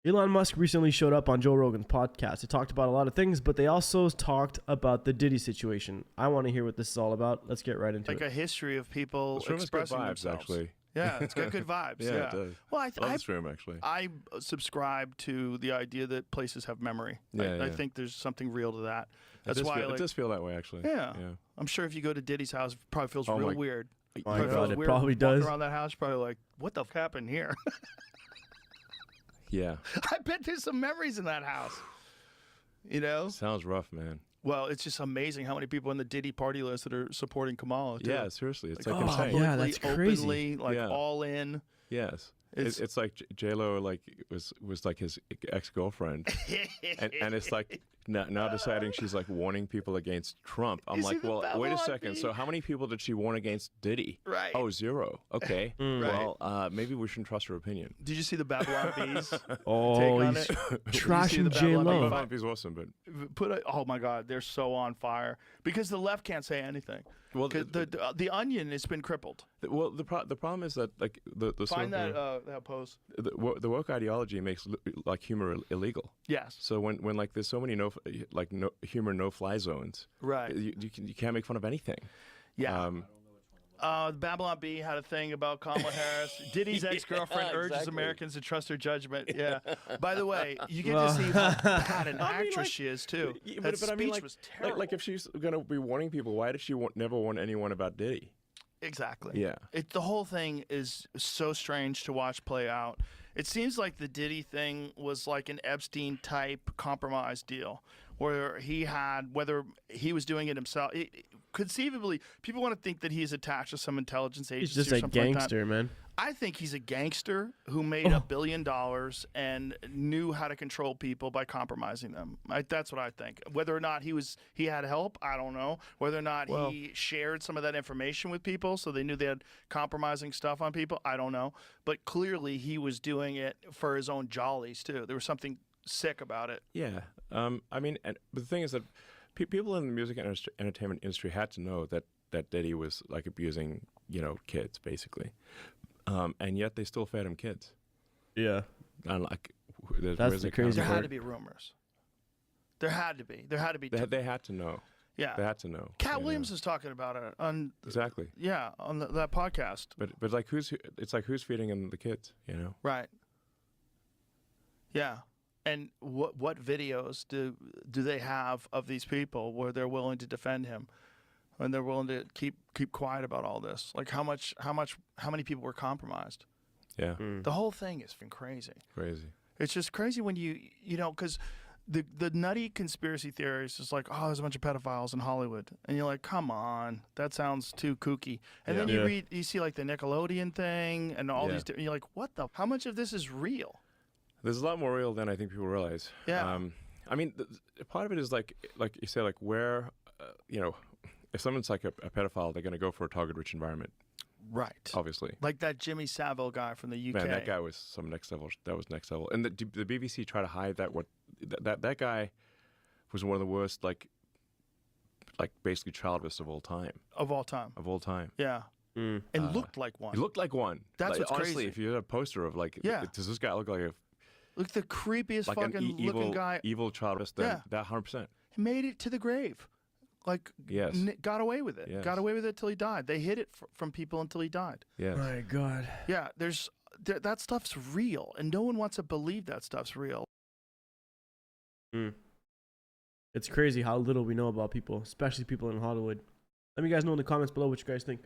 Elon Musk recently showed up on Joe Rogan's podcast. They talked about a lot of things, but they also talked about the Diddy situation. I want to hear what this is all about. Let's get right into it. Like a history of people This room has good expressing vibes, themselves. actually. Yeah, it's got good vibes. Yeah, it does. Well, I love this room, actually. I subscribe to the idea that places have memory. Yeah, I think there's something real to that. That's it why it does feel that way, actually. Yeah. I'm sure if you go to Diddy's house, it probably feels real weird. Oh my God, feels it weird probably does. Walking around that house, probably like, what the f happened here? Yeah. I bet there's some memories in that house. You know? Sounds rough, man. Well, it's just amazing how many people in the Diddy party list that are supporting Kamala. Too. Yeah, seriously. It's like publicly, insane. Yeah, that's crazy. openly, like all in. Yes. It's like J-Lo was like his ex-girlfriend. and it's like now deciding she's like warning people against Trump. I'm like, well, wait a second. So how many people did she warn against Diddy? Right. Oh, 0. Okay. Right. Well, maybe we shouldn't trust her opinion. Did you see the Babylon Bees? Oh, take on he's it? trashing J-Lo. Babylon Bees awesome, but Oh my God, they're so on fire because the left can't say anything. Well, the Onion has been crippled. Well, the problem is that like the Find that post. The woke ideology makes like humor illegal. Yes. So when like there's so many humor no-fly zones, right? You can't make fun of anything. Yeah. Babylon Bee had a thing about Kamala Harris. Diddy's ex-girlfriend urges Americans to trust her judgment. Yeah. By the way, you get to see how bad an actress she is too. That speech was terrible. Like if she's gonna be warning people, why did she never warn anyone about Diddy? Exactly. Yeah. The whole thing is so strange to watch play out. It seems like the Diddy thing was like an Epstein-type compromise deal, where he had, whether he was doing it himself, conceivably, people want to think that he's attached to some intelligence agency. He's just or a something gangster, like that. man. I think he's a gangster who made $1 billion and knew how to control people by compromising them. That's what I think. Whether or not he had help, I don't know. Whether or not he shared some of that information with people so they knew they had compromising stuff on people, I don't know. But clearly he was doing it for his own jollies too. There was something sick about it. Yeah. I mean, but the thing is that people in the music and entertainment industry had to know that Diddy was like abusing, kids basically. And yet they still fed him kids. Yeah. And like, that's the crazy part. There had to be rumors. There had to be. They had to know. Yeah. They had to know. Cat Williams is talking about it on exactly. Yeah, on that podcast. But like who's feeding him the kids? Right. Yeah. And what videos do they have of these people where they're willing to defend him? And they're willing to keep quiet about all this. Like how many people were compromised? Yeah. The whole thing has been crazy. Crazy. It's just crazy when because the nutty conspiracy theories is like, oh, there's a bunch of pedophiles in Hollywood, and you're like, come on, that sounds too kooky. And then you see like the Nickelodeon thing and all these, and you're like, what the? How much of this is real? There's a lot more real than I think people realize. Yeah. I mean, part of it is like you say, like where, if someone's like a pedophile, they're going to go for a target-rich environment. Right. Obviously. Like that Jimmy Savile guy from the UK. Man, that guy was some next level. That was next level. And the BBC tried to hide that. That guy was one of the worst, like basically childless of all time. Of all time. Of all time. Yeah. And looked like one. He looked like one. That's what's honestly, crazy. if you had a poster of does this guy look like the creepiest like fucking looking guy. Evil childless? That 100%. He made it to the grave. Like, yes. Got away with it. Yes. Got away with it till he died. They hid it from people until he died. Yes. My God. Yeah, that stuff's real, and no one wants to believe that stuff's real. It's crazy how little we know about people, especially people in Hollywood. Let me guys know in the comments below what you guys think.